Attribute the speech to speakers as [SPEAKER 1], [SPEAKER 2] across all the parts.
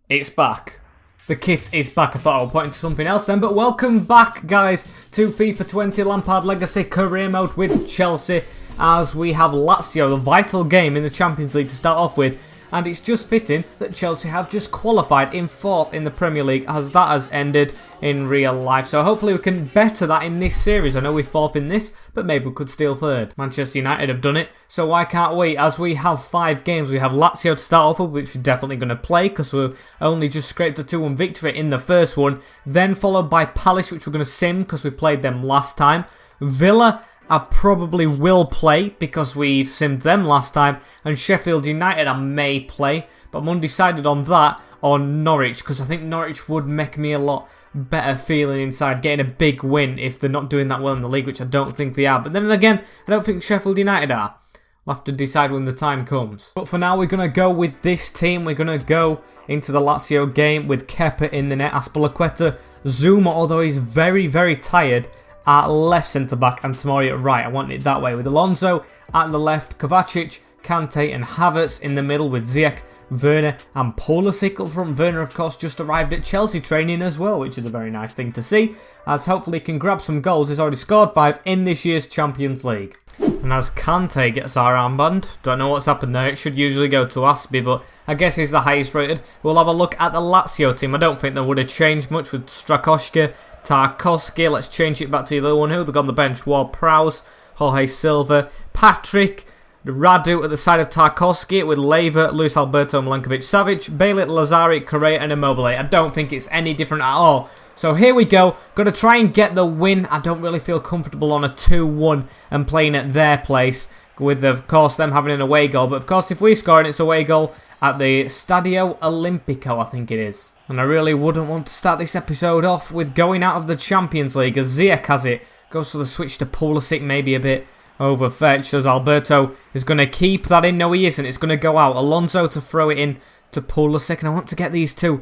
[SPEAKER 1] It's back. The kit is back. I thought I would point to something else then, but welcome back, guys, to FIFA 20 Lampard Legacy Career Mode with Chelsea, as we have Lazio, the vital game in the Champions League to start off with, and it's just fitting that Chelsea have just qualified in 4th in the Premier League, as that has ended in real life. So hopefully we can better that in this series. I know we're 4th in this, but maybe we could steal 3rd. Manchester United have done it, so why can't we? As we have 5 games, we have Lazio to start off with, which we're definitely going to play because we only just scraped a 2-1 victory in the first one. Then followed by Palace, which we're going to sim because we played them last time. Villa, I probably will play because we've simmed them last time, and Sheffield United I may play, but I'm undecided on that or Norwich, because I think Norwich would make me a lot better feeling inside getting a big win if they're not doing that well in the league, which I don't think they are. But then again, I don't think Sheffield United are. We'll have to decide when the time comes. But for now, we're going to go with this team. We're going to go into the Lazio game with Kepa in the net, Aspilicueta, Zuma, although he's very, very tired, at left centre-back, and Tomori at right. I want it that way, with Alonso at the left, Kovacic, Kante and Havertz in the middle with Ziyech, Werner and Pulisic up front. Werner, of course, just arrived at Chelsea training as well, which is a very nice thing to see, as hopefully he can grab some goals. He's already scored 5 in this year's Champions League. And as Kante gets our armband, don't know what's happened there, it should usually go to Aspie, but I guess he's the highest rated. We'll have a look at the Lazio team. I don't think they would have changed much with Strakoschka, Tarkowski. Let's change it back to the other one. Who they've got on the bench? Ward-Prowse, Jorge Silva, Patrick, Radu at the side of Tarkowski with Leva, Luis Alberto, Milankovic-Savic, Bailey, Lazari, Correa and Immobile. I don't think it's any different at all. So here we go. Going to try and get the win. I don't really feel comfortable on a 2-1 and playing at their place, with, of course, them having an away goal. But, of course, if we score and it's away goal at the Stadio Olimpico, I think it is. And I really wouldn't want to start this episode off with going out of the Champions League, as Ziyech has it. Goes for the switch to Pulisic, maybe a bit overfetched, as Alberto is going to keep that in. No, he isn't. It's going to go out. Alonso to throw it in to Pulisic, and I want to get these two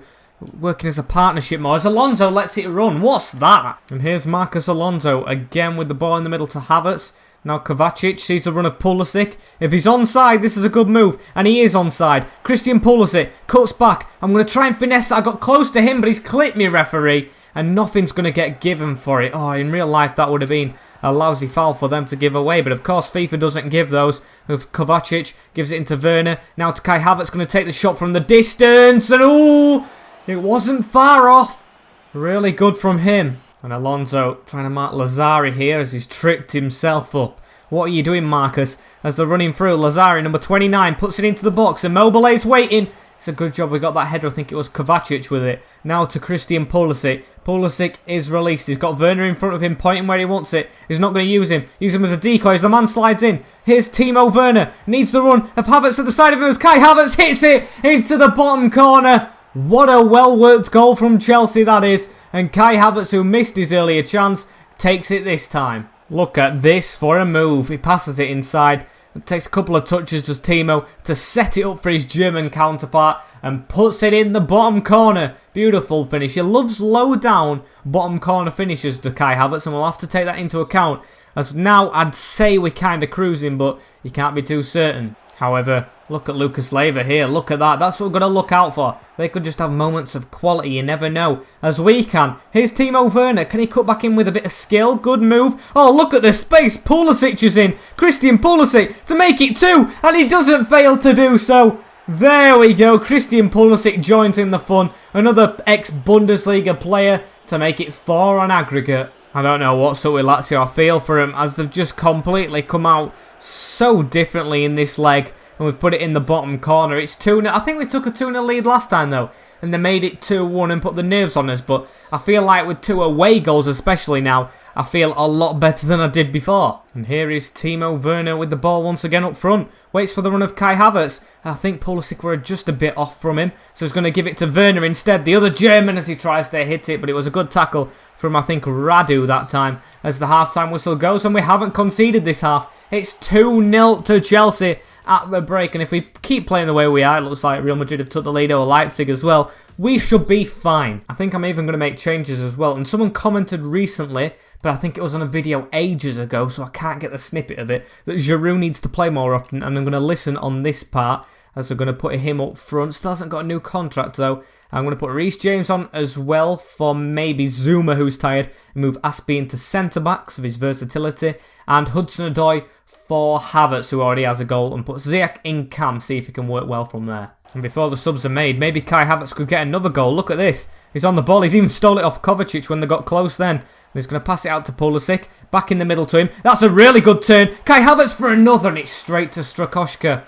[SPEAKER 1] working as a partnership more, as Alonso lets it run. What's that? And here's Marcus Alonso again with the ball in the middle to Havertz. Now Kovacic sees the run of Pulisic. If he's onside, this is a good move, and he is onside. Christian Pulisic cuts back. I'm going to try and finesse that. I got close to him, but he's clipped me, referee, and nothing's going to get given for it. Oh, in real life, that would have been a lousy foul for them to give away, but of course FIFA doesn't give those. Kovacic gives it into Werner. Now to Kai Havertz, going to take the shot from the distance, and ooh, it wasn't far off. Really good from him. And Alonso trying to mark Lazari here as he's tripped himself up. What are you doing, Marcus? As they're running through, Lazari, number 29, puts it into the box. Immobile is waiting. It's a good job we got that header. I think it was Kovacic with it. Now to Christian Pulisic. Pulisic is released. He's got Werner in front of him, pointing where he wants it. He's not going to use him. Use him as a decoy as the man slides in. Here's Timo Werner. Needs the run of Havertz at the side of him as Kai Havertz hits it into the bottom corner. What a well-worked goal from Chelsea that is. And Kai Havertz, who missed his earlier chance, takes it this time. Look at this for a move. He passes it inside. It takes a couple of touches, does Timo, to set it up for his German counterpart and puts it in the bottom corner. Beautiful finish. He loves low down bottom corner finishes to Kai Havertz, and we'll have to take that into account, as now I'd say we're kind of cruising, but you can't be too certain. However, look at Lucas Leiva here. Look at that. That's what we're going to look out for. They could just have moments of quality. You never know. As we can. Here's Timo Werner. Can he cut back in with a bit of skill? Good move. Oh, look at the space. Pulisic is in. Christian Pulisic to make it 2. And he doesn't fail to do so. There we go. Christian Pulisic joins in the fun. Another ex-Bundesliga player to make it 4 on aggregate. I don't know what's up with Lazio. I feel for him, as they've just completely come out so differently in this leg, and we've put it in the bottom corner. It's 2-0. I think we took a 2-0 lead last time though, and they made it 2-1 and put the nerves on us, but I feel like with 2 away goals especially now, I feel a lot better than I did before. And here is Timo Werner with the ball once again up front. Waits for the run of Kai Havertz. I think Pulisic were just a bit off from him, so he's going to give it to Werner instead, the other German, as he tries to hit it, but it was a good tackle from, I think, Radu that time, as the half-time whistle goes, and we haven't conceded this half. It's 2-0 to Chelsea at the break, and if we keep playing the way we are, it looks like Real Madrid have took the lead over Leipzig as well. We should be fine. I think I'm even going to make changes as well, and someone commented recently, but I think it was on a video ages ago, so I can't get the snippet of it, that Giroud needs to play more often, and I'm going to listen on this part, as they're going to put him up front. Still hasn't got a new contract though. I'm going to put Reece James on as well for maybe Zuma, who's tired, and move Aspie into centre-backs of his versatility, and Hudson-Odoi for Havertz, who already has a goal, and put Ziyech in cam, see if he can work well from there. And before the subs are made, maybe Kai Havertz could get another goal. Look at this. He's on the ball. He's even stole it off Kovacic when they got close then. And he's going to pass it out to Pulisic. Back in the middle to him. That's a really good turn. Kai Havertz for another, and it's straight to Strakoschka.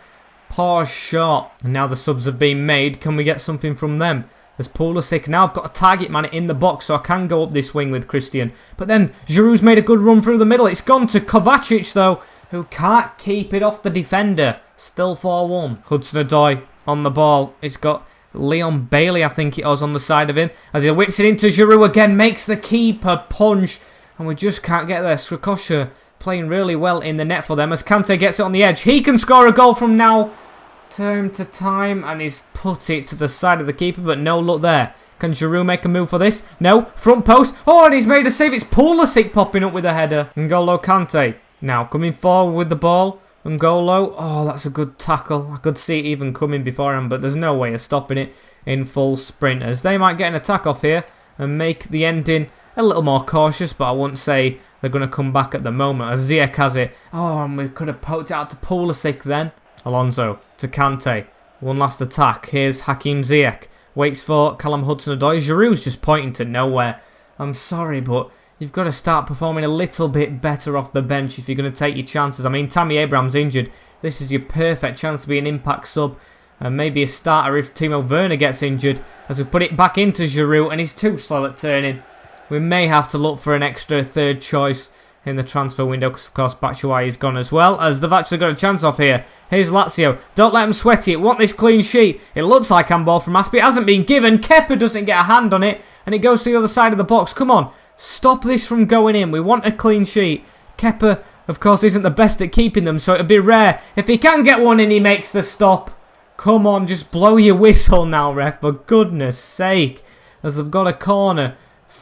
[SPEAKER 1] Poor shot. And now the subs have been made. Can we get something from them? There's Pulisic. Now I've got a target man in the box, so I can go up this wing with Christian. But then Giroud's made a good run through the middle. It's gone to Kovacic though, who can't keep it off the defender. Still 4-1. Hudson-Odoi on the ball. It's got Leon Bailey, I think it was, on the side of him. As he whips it into Giroud again, makes the keeper punch. And we just can't get there. Strakoschka playing really well in the net for them as Kante gets it on the edge. He can score a goal from now. Turn to time, and he's put it to the side of the keeper, but no luck there. Can Giroud make a move for this? No. Front post. Oh, and he's made a save. It's Pulisic popping up with a header. N'Golo Kante now coming forward with the ball. N'Golo. Oh, that's a good tackle. I could see it even coming beforehand, but there's no way of stopping it in full sprint, as they might get an attack off here and make the ending a little more cautious, but I wouldn't say they're going to come back at the moment, as Ziyech has it. Oh, and we could have poked it out to Pulisic then. Alonso to Kante. One last attack. Here's Hakim Ziyech. Waits for Callum Hudson-Odoi. Giroud's just pointing to nowhere. I'm sorry, but you've got to start performing a little bit better off the bench if you're going to take your chances. I mean, Tammy Abraham's injured. This is your perfect chance to be an impact sub. And maybe a starter if Timo Werner gets injured. As we put it back into Giroud, and he's too slow at turning. We may have to look for an extra third choice in the transfer window, because of course Batshuayi is gone as well, as they've actually got a chance off here. Here's Lazio. Don't let them sweat it. Want this clean sheet. It looks like handball from Aspie. It hasn't been given. Kepa doesn't get a hand on it, and it goes to the other side of the box. Come on. Stop this from going in. We want a clean sheet. Kepa, of course, isn't the best at keeping them, so it'd be rare. If he can get one in, he makes the stop. Come on, just blow your whistle now, ref, for goodness sake. As they've got a corner.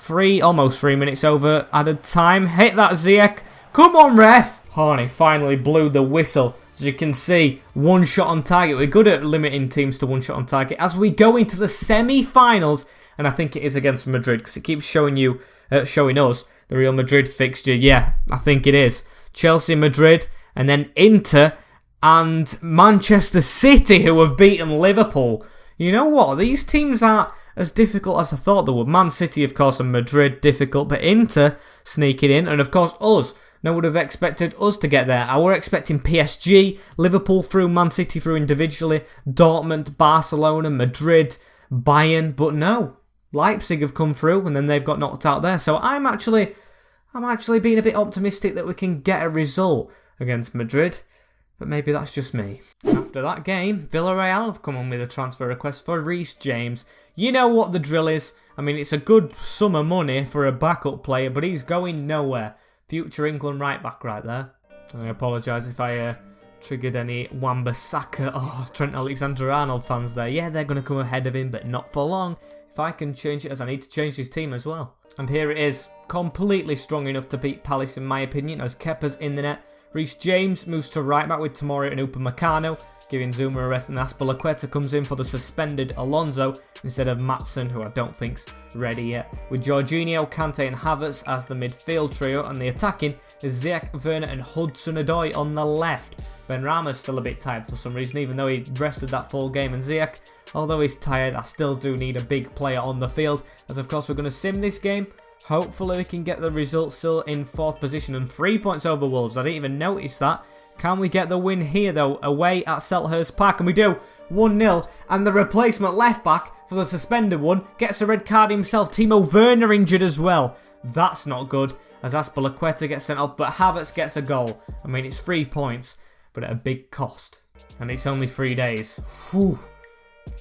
[SPEAKER 1] Almost 3 minutes over added time. Hit that, Ziyech. Come on, ref. Horny finally blew the whistle. As you can see, one shot on target. We're good at limiting teams to one shot on target as we go into the semi-finals. And I think it is against Madrid, because it keeps showing us the Real Madrid fixture. Yeah, I think it is. Chelsea, Madrid, and then Inter and Manchester City, who have beaten Liverpool. You know what? These teams aren't as difficult as I thought they would. Man City, of course, and Madrid difficult, but Inter sneaking in, and of course us. No one would have expected us to get there. I were expecting PSG, Liverpool through, Man City through individually, Dortmund, Barcelona, Madrid, Bayern, but no. Leipzig have come through, and then they've got knocked out there. So I'm actually being a bit optimistic that we can get a result against Madrid. But maybe that's just me. After that game, Villarreal have come on with a transfer request for Reece James. You know what the drill is. I mean, it's a good sum of money for a backup player, but he's going nowhere. Future England right back right there. And I apologise if I triggered any Wan-Bissaka or Trent Alexander-Arnold fans there. Yeah, they're going to come ahead of him, but not for long. If I can change it, as I need to change his team as well. And here it is. Completely strong enough to beat Palace, in my opinion, as Kepa's in the net. Reece James moves to right back with Tomori and Upamecano, giving Zuma a rest, and Azpilicueta comes in for the suspended Alonso instead of Maatsen, who I don't think's ready yet. With Jorginho, Kante and Havertz as the midfield trio, and the attacking is Ziyech, Werner and Hudson-Odoi on the left. Benrahma's still a bit tired for some reason, even though he rested that full game, and Ziyech, although he's tired, I still do need a big player on the field, as of course we're going to sim this game. Hopefully we can get the result still in 4th position and 3 points over Wolves. I didn't even notice that. Can we get the win here though, away at Selhurst Park? And we do, 1-0. And the replacement left back for the suspended one gets a red card himself. Timo Werner injured as well. That's not good, as Azpilicueta gets sent off, but Havertz gets a goal. I mean, it's 3 points, but at a big cost. And it's only 3 days. Whew.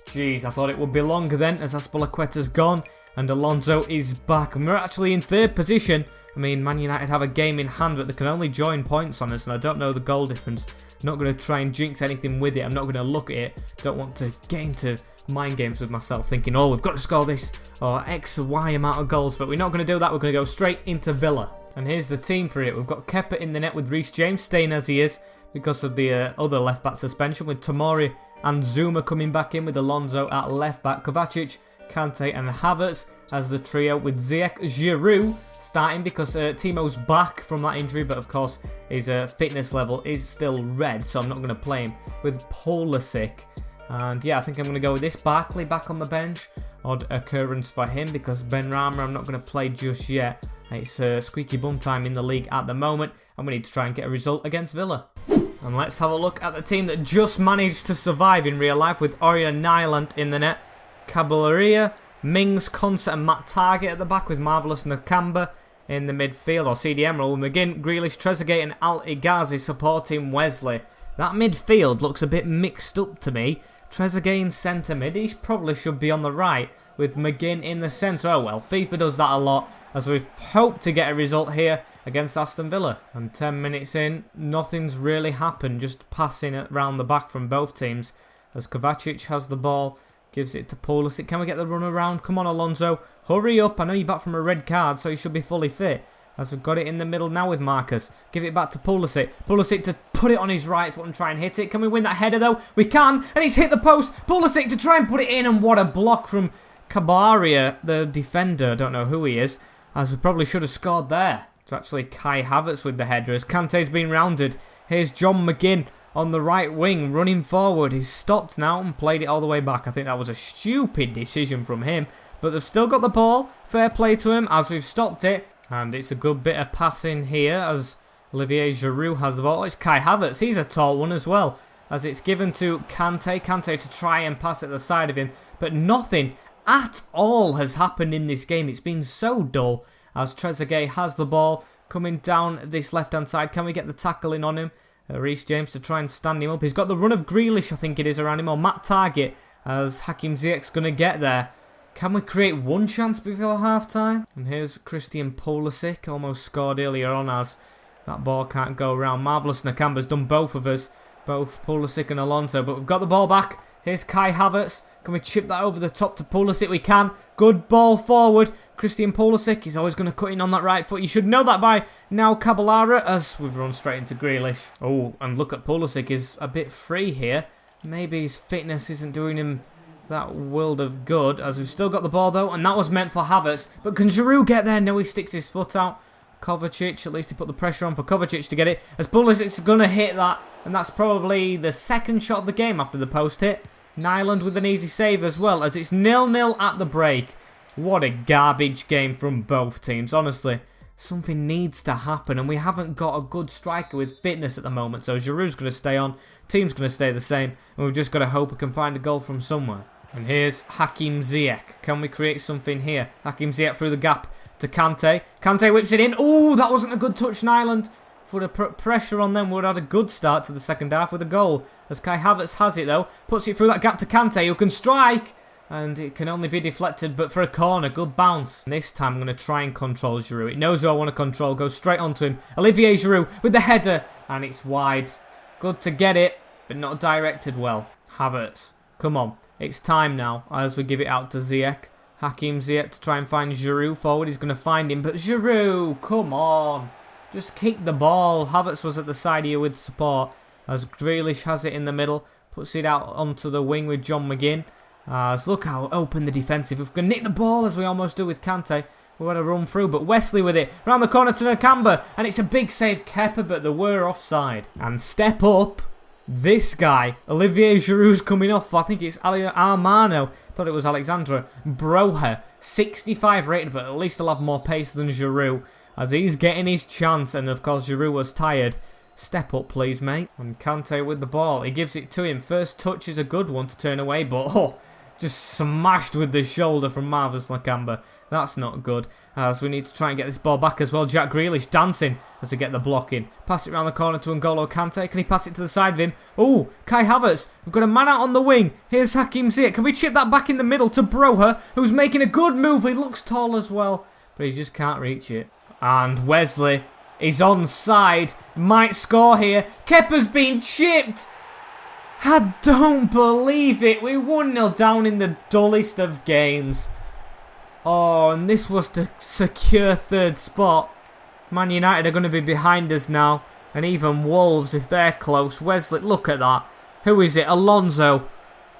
[SPEAKER 1] Jeez, I thought it would be longer then, as Azpilicueta's gone. And Alonso is back, and we're actually in 3rd position. I mean, Man United have a game in hand, but they can only join points on us, and I don't know the goal difference. I'm not going to try and jinx anything with it. I'm not going to look at it. Don't want to get into mind games with myself, thinking, oh, we've got to score this, or X or Y amount of goals, but we're not going to do that. We're going to go straight into Villa. And here's the team for it. We've got Kepa in the net with Reece James staying as he is because of the other left-back suspension, with Tomori and Zuma coming back in with Alonso at left back. Kovacic, Kante and Havertz as the trio with Ziyech, Giroud starting because Timo's back from that injury, but of course his fitness level is still red, so I'm not going to play him with Pulisic. And yeah, I think I'm going to go with this. Barkley back on the bench. Odd occurrence for him because Benrahma I'm not going to play just yet. It's squeaky bum time in the league at the moment, and we need to try and get a result against Villa. And let's have a look at the team that just managed to survive in real life with Orient Nyland in the net. Caballeria, Mings, Concert and Matt Target at the back with Marvellous Nakamba in the midfield, or CDM role. McGinn, Grealish, Trezeguet and Al-Ighazi supporting Wesley. That midfield looks a bit mixed up to me. Trezeguet in centre mid, he probably should be on the right with McGinn in the centre. Oh well, FIFA does that a lot as we've hoped to get a result here against Aston Villa. And 10 minutes in, nothing's really happened, just passing it round the back from both teams as Kovacic has the ball. Gives it to Pulisic. Can we get the run around? Come on, Alonso. Hurry up. I know you're back from a red card, so you should be fully fit. As we've got it in the middle now with Marcus. Give it back to Pulisic. Pulisic to put it on his right foot and try and hit it. Can we win that header, though? We can. And he's hit the post. Pulisic to try and put it in. And what a block from Cabaria, the defender. I don't know who he is. As we probably should have scored there. It's actually Kai Havertz with the header as Kante's been rounded. Here's John McGinn on the right wing, running forward. He's stopped now and played it all the way back. I think that was a stupid decision from him. But they've still got the ball. Fair play to him as we've stopped it. And it's a good bit of passing here as Olivier Giroud has the ball. It's Kai Havertz. He's a tall one as well. As it's given to Kante. Kante to try and pass at the side of him. But nothing at all has happened in this game. It's been so dull as Trezeguet has the ball coming down this left-hand side. Can we get the tackle in on him? Reece James to try and stand him up. He's got the run of Grealish, I think it is, around him. Or Matt Target as Hakim Ziyech's going to get there. Can we create one chance before half-time? And here's Christian Pulisic. Almost scored earlier on as that ball can't go around. Marvellous Nakamba's done both of us. Both Pulisic and Alonso. But we've got the ball back. Here's Kai Havertz. Can we chip that over the top to Pulisic? We can. Good ball forward. Christian Pulisic is always going to cut in on that right foot. You should know that by now, Caballara, as we've run straight into Grealish. Oh, and look at Pulisic is a bit free here. Maybe his fitness isn't doing him that world of good, as we've still got the ball though, and that was meant for Havertz. But can Giroud get there? No, he sticks his foot out. Kovacic, at least he put the pressure on for Kovacic to get it, as Pulisic's going to hit that, and that's probably the second shot of the game after the post hit. Nyland with an easy save as well, as it's 0-0 at the break. What a garbage game from both teams, honestly. Something needs to happen, and we haven't got a good striker with fitness at the moment, so Giroud's going to stay on, team's going to stay the same, and we've just got to hope we can find a goal from somewhere. And here's Hakim Ziyech. Can we create something here? Hakim Ziyech through the gap to Kante. Kante whips it in. Oh, that wasn't a good touch, Nyland. For the pressure on them, we would have had a good start to the second half with a goal. As Kai Havertz has it though. Puts it through that gap to Kante, who can strike. And it can only be deflected, but for a corner, good bounce. And this time I'm going to try and control Giroud. It knows who I want to control. Goes straight onto him. Olivier Giroud with the header. And it's wide. Good to get it, but not directed well. Havertz, come on. It's time now as we give it out to Ziyech. Hakim Ziyech to try and find Giroud forward. He's going to find him, but Giroud, come on. Just kick the ball. Havertz was at the side here with support as Grealish has it in the middle. Puts it out onto the wing with John McGinn. As look how open the defensive. We're going to nick the ball as we almost do with Kante. We had a run through, but Wesley with it. Round the corner to Nakamba. And it's a big save, Kepa, but they were offside. And step up. This guy, Olivier Giroud's coming off. I think it's Armano. Thought it was Alexandra Broha. 65 rated, but at least he'll have more pace than Giroud. As he's getting his chance, and of course Giroud was tired. Step up, please, mate. And Kante with the ball. He gives it to him. First touch is a good one to turn away, but just smashed with the shoulder from Marvellous Nakamba. That's not good. As we need to try and get this ball back as well. Jack Grealish dancing as we get the block in. Pass it around the corner to N'Golo Kante. Can he pass it to the side of him? Oh, Kai Havertz. We've got a man out on the wing. Here's Hakim Ziyech. Can we chip that back in the middle to Broha, who's making a good move. He looks tall as well, but he just can't reach it. And Wesley is onside. Might score here. Kepa's been chipped. I don't believe it. We 1-0 down in the dullest of games. Oh, and this was to secure third spot. Man United are going to be behind us now. And even Wolves, if they're close. Wesley, look at that. Who is it? Alonso.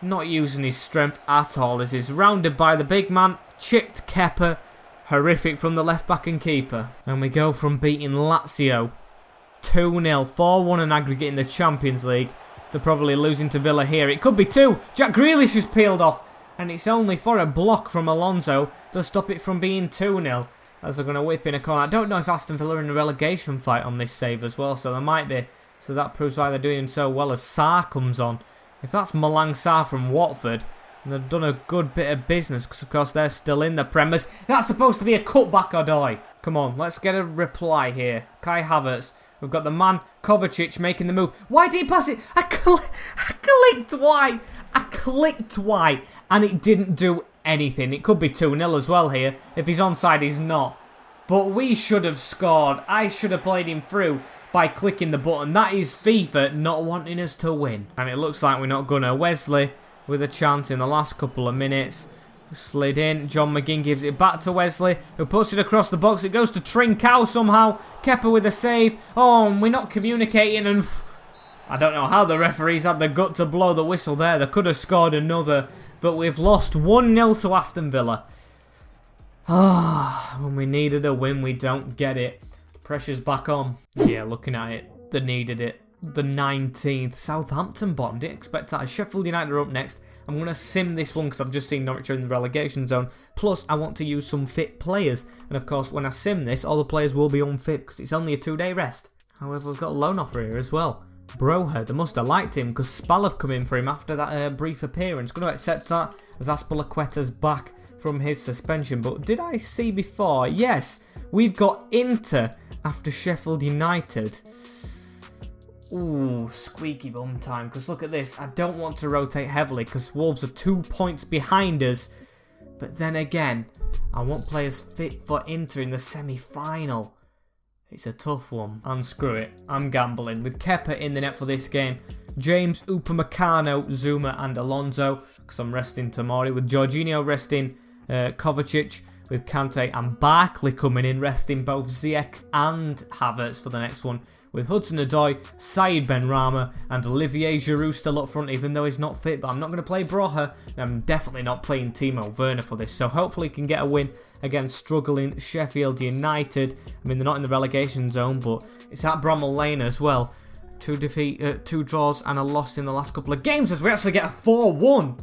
[SPEAKER 1] not using his strength at all as he's rounded by the big man, chipped Kepa. Horrific from the left back and keeper. And we go from beating Lazio 2-0, 4-1 in aggregate in the Champions League to probably losing to Villa here. It could be 2. Jack Grealish has peeled off. And it's only for a block from Alonso to stop it from being 2-0. As they're going to whip in a corner. I don't know if Aston Villa are in a relegation fight on this save as well. So there might be. So that proves why they're doing so well as Sarr comes on. If that's Malang Sarr from Watford, they've done a good bit of business because, of course, they're still in the Premiers. That's supposed to be a cutback or die. Come on, let's get a reply here. Kai Havertz. We've got the man, Kovacic, making the move. Why did he pass it? I clicked Y. I clicked Y. And it didn't do anything. It could be 2-0 as well here. If he's onside, he's not. But we should have scored. I should have played him through by clicking the button. That is FIFA not wanting us to win. And it looks like we're not going to. Wesley with a chance in the last couple of minutes. Slid in. John McGinn gives it back to Wesley, who puts it across the box. It goes to Trincao somehow. Kepa with a save. Oh, and we're not communicating. And I don't know how the referees had the gut to blow the whistle there. They could have scored another. But we've lost 1-0 to Aston Villa. When we needed a win, we don't get it. The pressure's back on. Yeah, looking at it, they needed it. The 19th. Southampton bottom. Didn't expect that. Sheffield United are up next. I'm going to sim this one because I've just seen Norwich are in the relegation zone. Plus, I want to use some fit players. And of course, when I sim this, all the players will be unfit because it's only a 2-day rest. However, we've got a loan offer here as well. Broha, they must have liked him because Spal have come in for him after that brief appearance. Going to accept that as Azpilicueta's back from his suspension. But did I see before? Yes, we've got Inter after Sheffield United. Ooh, squeaky bum time. Because look at this. I don't want to rotate heavily because Wolves are 2 points behind us. But then again, I want players fit for Inter in the semi-final. It's a tough one. And screw it. I'm gambling. With Kepa in the net for this game. James, Upamecano, Zuma and Alonso. Because I'm resting Tomori. With Jorginho resting Kovacic. With Kante and Barkley coming in. Resting both Ziyech and Havertz for the next one. With Hudson-Odoi, Said Benrahma and Olivier Giroud still up front even though he's not fit. But I'm not going to play Broha and I'm definitely not playing Timo Werner for this. So hopefully he can get a win against struggling Sheffield United. I mean, they're not in the relegation zone, but it's at Bramall Lane as well. 2 draws and a loss in the last couple of games as we actually get a 4-1.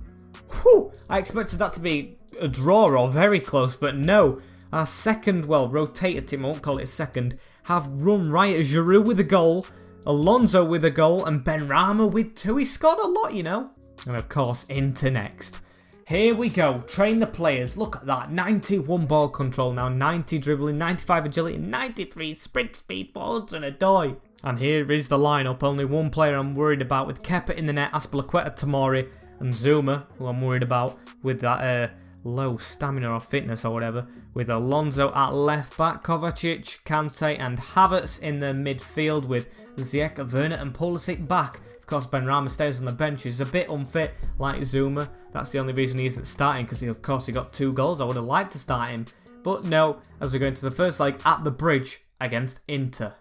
[SPEAKER 1] Whew! I expected that to be a draw or very close, but no. Our second, well, rotated team, I won't call it a second, have run right. Giroud with a goal, Alonso with a goal, and Benrahma with 2. He scored a lot, you know. And of course, Inter next. Here we go. Train the players. Look at that. 91 ball control now, 90 dribbling, 95 agility, 93 sprint speed for Hudson-Odoi. And here is the lineup. Only one player I'm worried about with Kepa in the net, Azpilicueta, Tomori, and Zuma, who I'm worried about with that low stamina or fitness or whatever, with Alonso at left back, Kovacic, Kante and Havertz in the midfield with Ziyech, Werner and Pulisic back. Of course, Benrahma stays on the bench. He's a bit unfit like Zuma. That's the only reason he isn't starting because of course he got 2 goals. I would have liked to start him. But no, as we go into the first leg at the Bridge against Inter.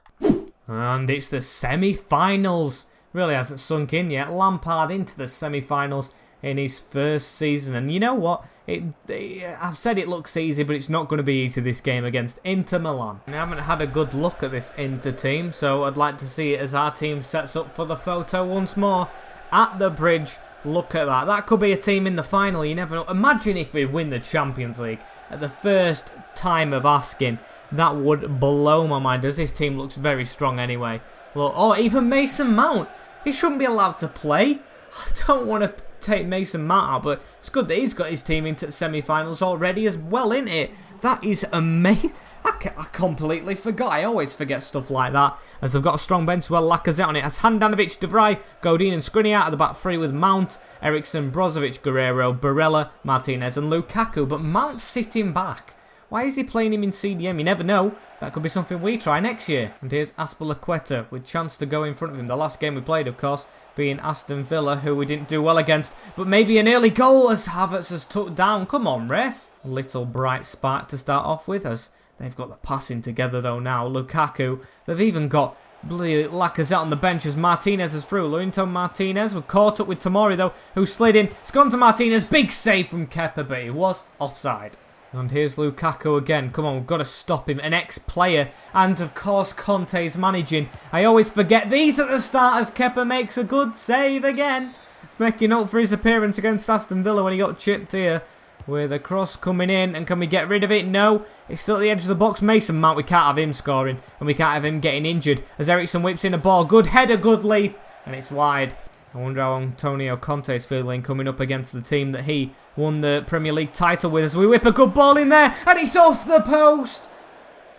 [SPEAKER 1] And it's the semi-finals. Really hasn't sunk in yet. Lampard into the semi-finals in his first season. And you know what? I've said it looks easy, but it's not going to be easy this game against Inter Milan. I haven't had a good look at this Inter team, so I'd like to see it as our team sets up for the photo once more. At the Bridge, look at that. That could be a team in the final, you never know. Imagine if we win the Champions League at the first time of asking. That would blow my mind, as this team looks very strong anyway. Look, oh, even Mason Mount. He shouldn't be allowed to play. I don't want to take Mason Mount out, but it's good that he's got his team into semi-finals already as well, isn't it? That is amazing. I completely forgot. I always forget stuff like that. As they've got a strong bench as well. Lacazette on it. As Handanovic, De Vrij, Godin and Skriniar at the back 3 with Mount, Eriksen, Brozovic, Guerrero, Barella, Martinez and Lukaku. But Mount's sitting back. Why is he playing him in CDM? You never know. That could be something we try next year. And here's Azpilicueta with chance to go in front of him. The last game we played, of course, being Aston Villa, who we didn't do well against. But maybe an early goal as Havertz has tucked down. Come on, ref. A little bright spark to start off with us. They've got the passing together though now. Lukaku. They've even got Bloody Lacazette on the bench as Martinez is through. Lautaro Martinez was caught up with Tomori though, who slid in. It's gone to Martinez. Big save from Kepa, but he was offside. And here's Lukaku again. Come on, we've got to stop him. An ex-player. And of course, Conte's managing. I always forget these at the start as Kepa makes a good save again. Making up for his appearance against Aston Villa when he got chipped here. With a cross coming in, and can we get rid of it? No, it's still at the edge of the box. Mason Mount, we can't have him scoring, and we can't have him getting injured. As Eriksen whips in a ball, good header, good leap, and it's wide. I wonder how Antonio Conte is feeling coming up against the team that he won the Premier League title with. As we whip a good ball in there, and it's off the post.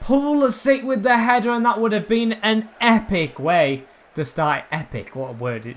[SPEAKER 1] Pulisic with the header, and that would have been an epic way to start. Epic, what a word.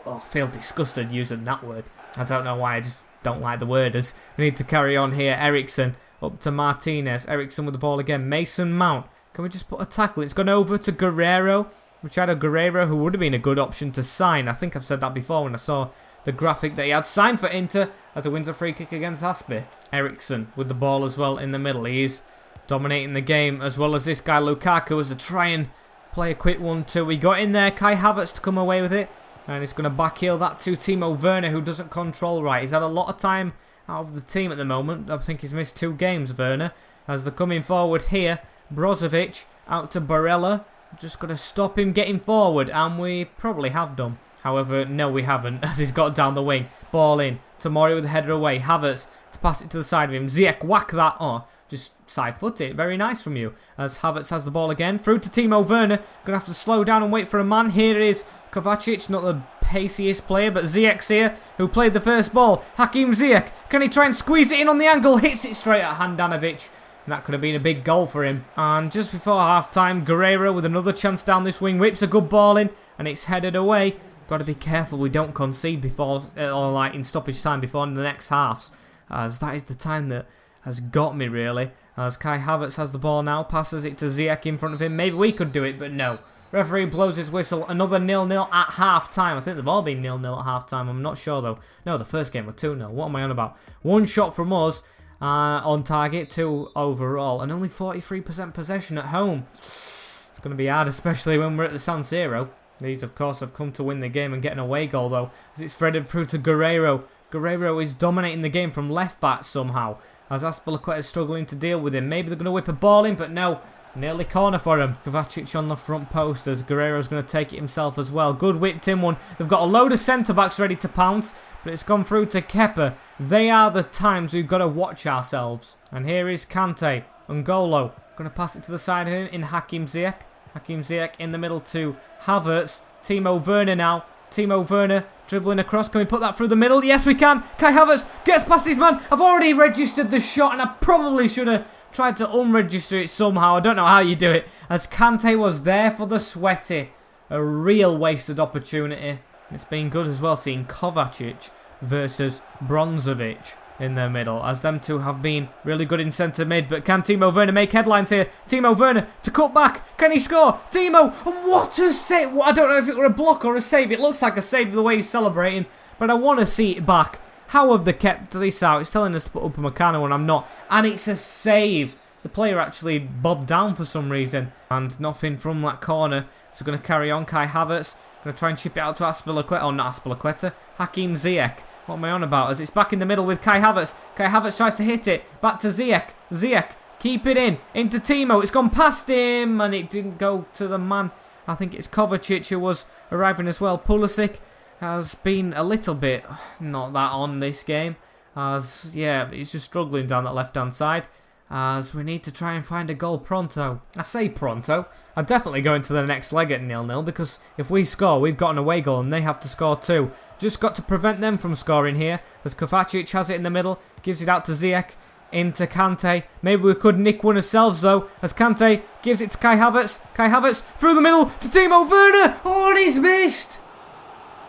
[SPEAKER 1] I feel disgusted using that word. I don't know why, I just don't like the word. As we need to carry on here. Eriksen up to Martinez. Eriksen with the ball again. Mason Mount. Can we just put a tackle? It's gone over to Guerreiro. Machado Guerreiro, who would have been a good option to sign. I think I've said that before when I saw the graphic that he had signed for Inter as a wins a free kick against Aspi. Eriksen with the ball as well in the middle. He's dominating the game as well as this guy Lukaku as a try and play a quick 1-2. We got in there. Kai Havertz to come away with it. And he's going to backheel that to Timo Werner, who doesn't control right. He's had a lot of time out of the team at the moment. I think he's missed 2 games, Werner. As they're coming forward here, Brozovic out to Barella. Just got to stop him getting forward, and we probably have done. However, no, we haven't, as he's got down the wing. Ball in. Tomori with the header away. Havertz to pass it to the side of him. Ziyech, whack that. Oh, just side foot it. Very nice from you. As Havertz has the ball again. Through to Timo Werner. Going to have to slow down and wait for a man. Here is Kovacic, not the paciest player, but Ziyech's here, who played the first ball. Hakim Ziyech. Can he try and squeeze it in on the angle? Hits it straight at Handanovic. And that could have been a big goal for him. And just before half-time, Guerreiro with another chance down this wing. Whips a good ball in, and it's headed away. Got to be careful we don't concede before, or like in stoppage time before the next halves. As that is the time that has got me really. As Kai Havertz has the ball now, passes it to Ziyech in front of him. Maybe we could do it, but no. Referee blows his whistle. Another 0-0 at half-time. I think they've all been 0-0 at half-time. I'm not sure though. No, the first game were 2-0. What am I on about? One shot from us on target, 2 overall, and only 43% possession at home. It's going to be hard, especially when we're at the San Siro. These, of course, have come to win the game and get an away goal, though, as it's threaded through to Guerreiro. Guerreiro is dominating the game from left back somehow, as Azpilicueta is struggling to deal with him. Maybe they're going to whip a ball in, but no. Nearly corner for him. Kovacic on the front post as Guerreiro's going to take it himself as well. Good whipped in one. They've got a load of centre-backs ready to pounce, but it's gone through to Kepa. They are the times we've got to watch ourselves. And here is Kante. N'Golo. Going to pass it to the side of him in Hakim Ziyech. Hakim Ziyech in the middle to Havertz. Timo Werner now. Timo Werner dribbling across. Can we put that through the middle? Yes, we can. Kai Havertz gets past his man. I've already registered the shot, and I probably should have tried to unregister it somehow. I don't know how you do it. As Kante was there for the sweaty. A real wasted opportunity. It's been good as well seeing Kovacic versus Brozovic in the middle, as them two have been really good in centre mid. But can Timo Werner make headlines here? Timo Werner to cut back. Can he score? Timo, and what a save. I don't know if it were a block or a save. It looks like a save the way he's celebrating, but I want to see it back. How have they kept this out? It's telling us to put Upamecano when I'm not. And it's a save. The player actually bobbed down for some reason. And nothing from that corner. So going to carry on. Kai Havertz. Going to try and chip it out to Azpilicueta. Oh, not Azpilicueta. Hakim Ziyech. What am I on about? As it's back in the middle with Kai Havertz. Kai Havertz tries to hit it. Back to Ziyech. Ziyech. Keep it in. Into Timo. It's gone past him. And it didn't go to the man. I think it's Kovacic who was arriving as well. Pulisic has been a little bit not that on this game. As, yeah, he's just struggling down that left-hand side. As we need to try and find a goal pronto. I say pronto. I'm definitely going to the next leg at 0-0 because if we score, we've got an away goal and they have to score too. Just got to prevent them from scoring here. As Kovacic has it in the middle, gives it out to Ziyech, into Kante. Maybe we could nick one ourselves though, as Kante gives it to Kai Havertz. Kai Havertz through the middle to Timo Werner. Oh, and he's missed.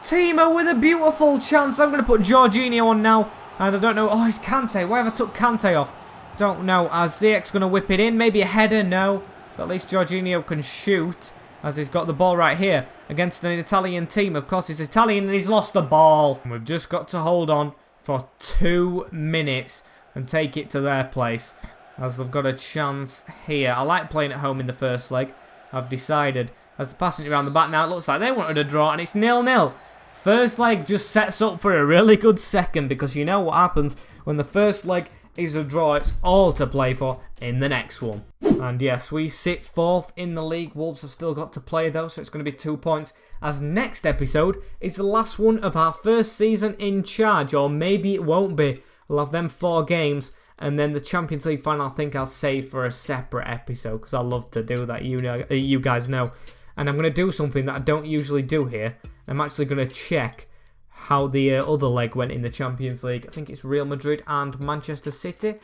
[SPEAKER 1] Timo with a beautiful chance. I'm going to put Jorginho on now. And I don't know. Oh, it's Kante. Why have I took Kante off? Don't know. As Ziyech's going to whip it in. Maybe a header. No. But at least Jorginho can shoot. As he's got the ball right here. Against an Italian team. Of course, he's Italian and he's lost the ball. And we've just got to hold on for 2 minutes. And take it to their place. As they've got a chance here. I like playing at home in the first leg. I've decided. as they're passing it around the back now. It looks like they wanted a draw, and it's 0-0. First leg just sets up for a really good second, because you know what happens when the first leg is a draw. It's all to play for in the next one. And yes, we sit 4th in the league. Wolves have still got to play though, so it's going to be 2 points. As next episode is the last one of our first season in charge, or maybe it won't be. We'll have them 4 games, and then the Champions League final I think I'll save for a separate episode, because I love to do that, you guys know. And I'm going to do something that I don't usually do here. I'm actually going to check how the other leg went in the Champions League. I think it's Real Madrid and Manchester City.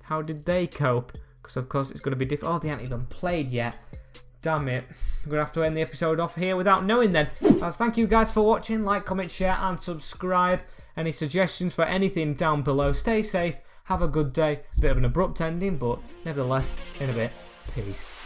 [SPEAKER 1] How did they cope? Because of course it's going to be different. Oh, they haven't even played yet. Damn it. I'm going to have to end the episode off here without knowing then. As thank you guys for watching. Like, comment, share and subscribe. Any suggestions for anything down below. Stay safe. Have a good day. Bit of an abrupt ending, but nevertheless, in a bit. Peace.